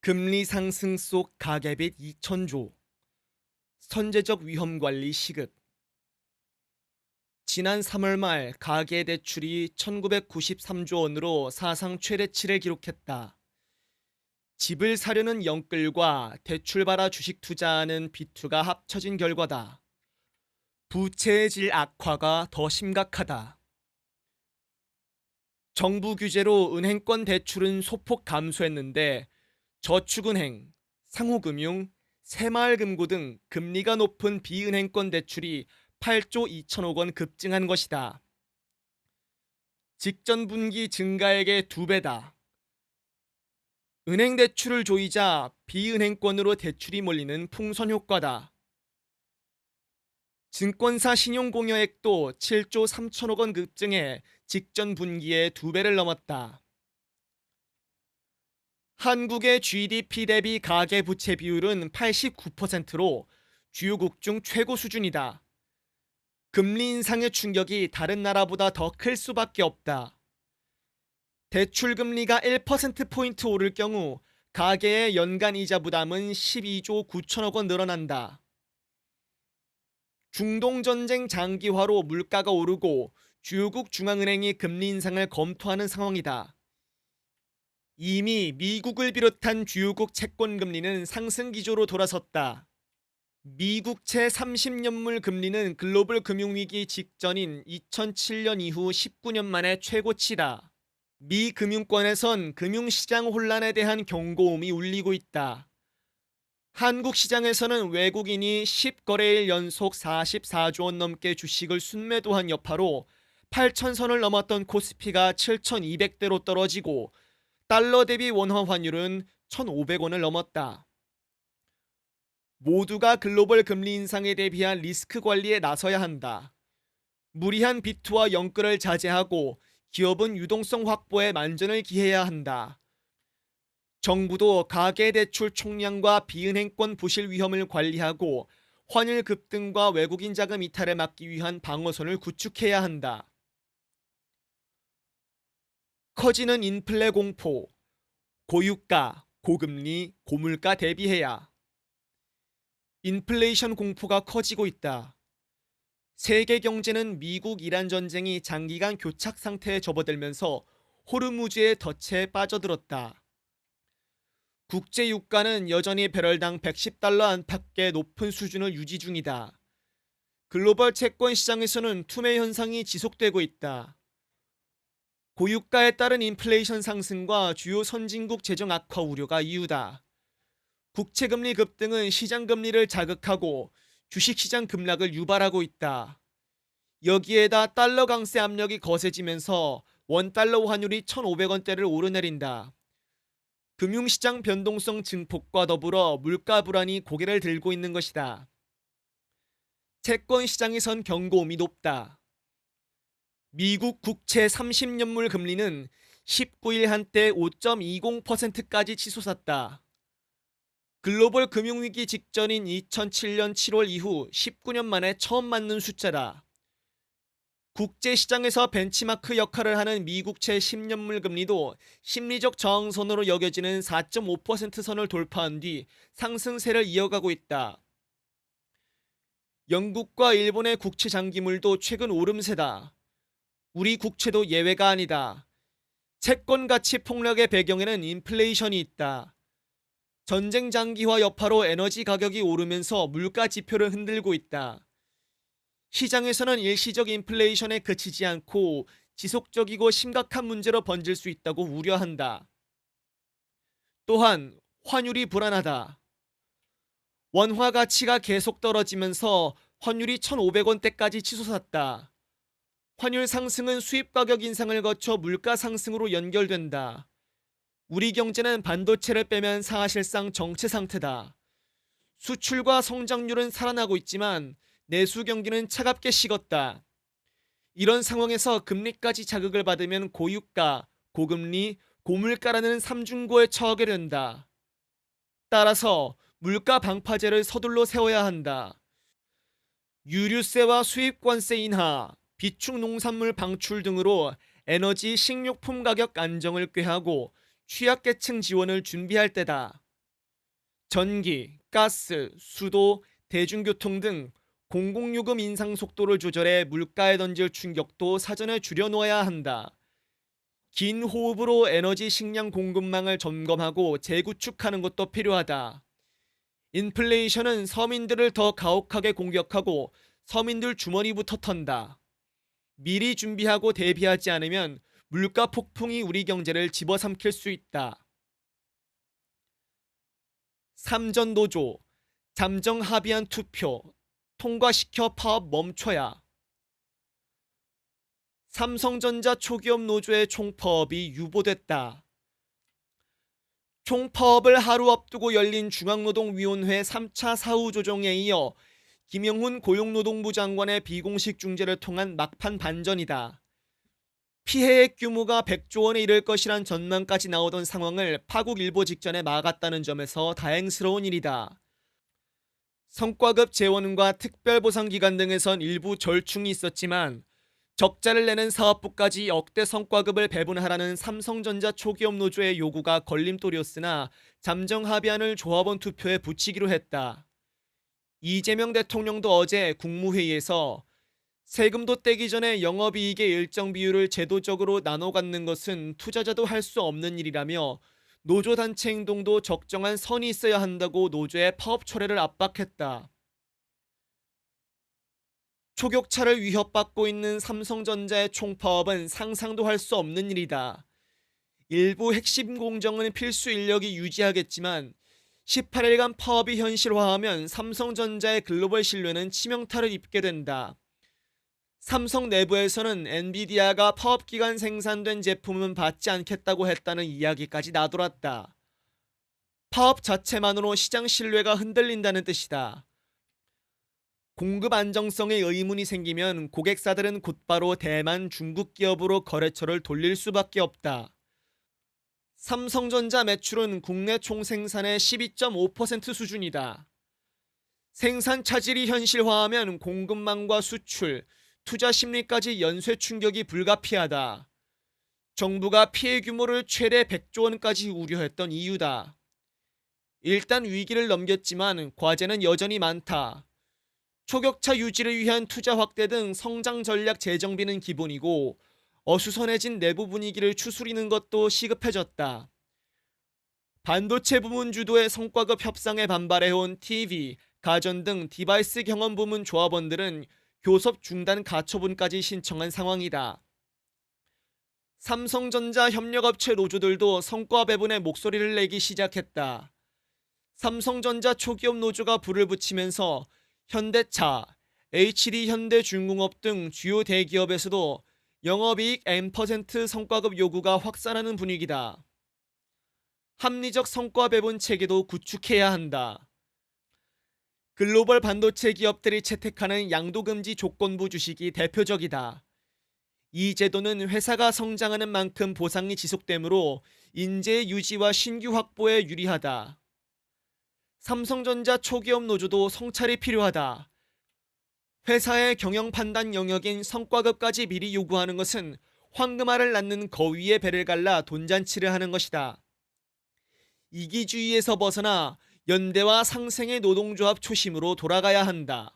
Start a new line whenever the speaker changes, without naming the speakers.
금리 상승 속 가계빚 2천조, 선제적 위험 관리 시급. 지난 3월 말 가계대출이 1993조 원으로 사상 최대치를 기록했다. 집을 사려는 영끌과 대출 받아 주식 투자하는 비투가 합쳐진 결과다. 부채의 질 악화가 더 심각하다. 정부 규제로 은행권 대출은 소폭 감소했는데 저축은행, 상호금융, 새마을금고 등 금리가 높은 비은행권 대출이 8조 2천억 원 급증한 것이다. 직전 분기 증가액의 2배다. 은행 대출을 조이자 비은행권으로 대출이 몰리는 풍선 효과다. 증권사 신용공여액도 7조 3천억 원 급증해 직전 분기의 2배를 넘었다. 한국의 GDP 대비 가계부채 비율은 89%로 주요국 중 최고 수준이다. 금리 인상의 충격이 다른 나라보다 더 클 수밖에 없다. 대출 금리가 1%포인트 오를 경우 가계의 연간 이자 부담은 12조 9천억 원 늘어난다. 중동전쟁 장기화로 물가가 오르고 주요국 중앙은행이 금리 인상을 검토하는 상황이다. 이미 미국을 비롯한 주요국 채권금리는 상승 기조로 돌아섰다. 미국채 30년물 금리는 글로벌 금융위기 직전인 2007년 이후 19년 만에 최고치다. 미 금융권에선 금융시장 혼란에 대한 경고음이 울리고 있다. 한국 시장에서는 외국인이 10거래일 연속 44조 원 넘게 주식을 순매도한 여파로 8,000선을 넘었던 코스피가 7,200대로 떨어지고 달러 대비 원화 환율은 1,500원을 넘었다. 모두가 글로벌 금리 인상에 대비한 리스크 관리에 나서야 한다. 무리한 비투와 영끌을 자제하고 기업은 유동성 확보에 만전을 기해야 한다. 정부도 가계대출 총량과 비은행권 부실 위험을 관리하고 환율 급등과 외국인 자금 이탈을 막기 위한 방어선을 구축해야 한다. 커지는 인플레 공포, 고유가, 고금리, 고물가 대비해야. 인플레이션 공포가 커지고 있다. 세계 경제는 미국 이란 전쟁이 장기간 교착 상태에 접어들면서 호르무즈의 덫에 빠져들었다. 국제 유가는 여전히 배럴당 110달러 안팎의 높은 수준을 유지 중이다. 글로벌 채권 시장에서는 투매 현상이 지속되고 있다. 고유가에 따른 인플레이션 상승과 주요 선진국 재정 악화 우려가 이유다. 국채금리 급등은 시장금리를 자극하고 주식시장 급락을 유발하고 있다. 여기에다 달러 강세 압력이 거세지면서 원달러 환율이 1,500원대를 오르내린다. 금융시장 변동성 증폭과 더불어 물가 불안이 고개를 들고 있는 것이다. 채권시장에선 경고음이 높다. 미국 국채 30년물 금리는 19일 한때 5.20%까지 치솟았다. 글로벌 금융위기 직전인 2007년 7월 이후 19년 만에 처음 맞는 숫자다. 국제시장에서 벤치마크 역할을 하는 미국채 10년물 금리도 심리적 저항선으로 여겨지는 4.5% 선을 돌파한 뒤 상승세를 이어가고 있다. 영국과 일본의 국채 장기물도 최근 오름세다. 우리 국채도 예외가 아니다. 채권 가치 폭락의 배경에는 인플레이션이 있다. 전쟁 장기화 여파로 에너지 가격이 오르면서 물가 지표를 흔들고 있다. 시장에서는 일시적 인플레이션에 그치지 않고 지속적이고 심각한 문제로 번질 수 있다고 우려한다. 또한 환율이 불안하다. 원화 가치가 계속 떨어지면서 환율이 1,500원대까지 치솟았다. 환율 상승은 수입 가격 인상을 거쳐 물가 상승으로 연결된다. 우리 경제는 반도체를 빼면 사실상 정체 상태다. 수출과 성장률은 살아나고 있지만 내수 경기는 차갑게 식었다. 이런 상황에서 금리까지 자극을 받으면 고유가, 고금리, 고물가라는 삼중고에 처하게 된다. 따라서 물가 방파제를 서둘러 세워야 한다. 유류세와 수입관세 인하, 비축 농산물 방출 등으로 에너지, 식료품 가격 안정을 꾀하고 취약계층 지원을 준비할 때다. 전기, 가스, 수도, 대중교통 등 공공요금 인상 속도를 조절해 물가에 던질 충격도 사전에 줄여놓아야 한다. 긴 호흡으로 에너지 식량 공급망을 점검하고 재구축하는 것도 필요하다. 인플레이션은 서민들을 더 가혹하게 공격하고 서민들 주머니부터 턴다. 미리 준비하고 대비하지 않으면 물가 폭풍이 우리 경제를 집어삼킬 수 있다. 삼전노조, 잠정 합의안 투표, 통과시켜 파업 멈춰야. 삼성전자 초기업 노조의 총파업이 유보됐다. 총파업을 하루 앞두고 열린 중앙노동위원회 3차 사후조정에 이어 김영훈 고용노동부 장관의 비공식 중재를 통한 막판 반전이다. 피해액 규모가 100조 원에 이를 것이란 전망까지 나오던 상황을 파국 일보 직전에 막았다는 점에서 다행스러운 일이다. 성과급 재원과 특별보상기관 등에선 일부 절충이 있었지만 적자를 내는 사업부까지 역대 성과급을 배분하라는 삼성전자 초기업 노조의 요구가 걸림돌이었으나 잠정 합의안을 조합원 투표에 붙이기로 했다. 이재명 대통령도 어제 국무회의에서 세금도 떼기 전에 영업이익의 일정 비율을 제도적으로 나눠 갖는 것은 투자자도 할 수 없는 일이라며 노조단체 행동도 적정한 선이 있어야 한다고 노조의 파업 철회를 압박했다. 초격차를 위협받고 있는 삼성전자의 총파업은 상상도 할 수 없는 일이다. 일부 핵심 공정은 필수 인력이 유지하겠지만 18일간 파업이 현실화하면 삼성전자의 글로벌 신뢰는 치명타를 입게 된다. 삼성 내부에서는 엔비디아가 파업 기간 생산된 제품은 받지 않겠다고 했다는 이야기까지 나돌았다. 파업 자체만으로 시장 신뢰가 흔들린다는 뜻이다. 공급 안정성에 의문이 생기면 고객사들은 곧바로 대만, 중국 기업으로 거래처를 돌릴 수밖에 없다. 삼성전자 매출은 국내 총생산의 12.5% 수준이다. 생산 차질이 현실화하면 공급망과 수출, 투자 심리까지 연쇄 충격이 불가피하다. 정부가 피해 규모를 최대 100조 원까지 우려했던 이유다. 일단 위기를 넘겼지만 과제는 여전히 많다. 초격차 유지를 위한 투자 확대 등 성장 전략 재정비는 기본이고 어수선해진 내부 분위기를 추스리는 것도 시급해졌다. 반도체 부문 주도의 성과급 협상에 반발해온 TV, 가전 등 디바이스 경험 부문 조합원들은 교섭 중단 가처분까지 신청한 상황이다. 삼성전자 협력업체 노조들도 성과 배분에 목소리를 내기 시작했다. 삼성전자 초기업 노조가 불을 붙이면서 현대차, HD 현대중공업 등 주요 대기업에서도 영업이익 N% 성과급 요구가 확산하는 분위기다. 합리적 성과 배분 체계도 구축해야 한다. 글로벌 반도체 기업들이 채택하는 양도금지 조건부 주식이 대표적이다. 이 제도는 회사가 성장하는 만큼 보상이 지속되므로 인재 유지와 신규 확보에 유리하다. 삼성전자 초기업 노조도 성찰이 필요하다. 회사의 경영 판단 영역인 성과급까지 미리 요구하는 것은 황금알을 낳는 거위의 배를 갈라 돈잔치를 하는 것이다. 이기주의에서 벗어나 연대와 상생의 노동조합 초심으로 돌아가야 한다.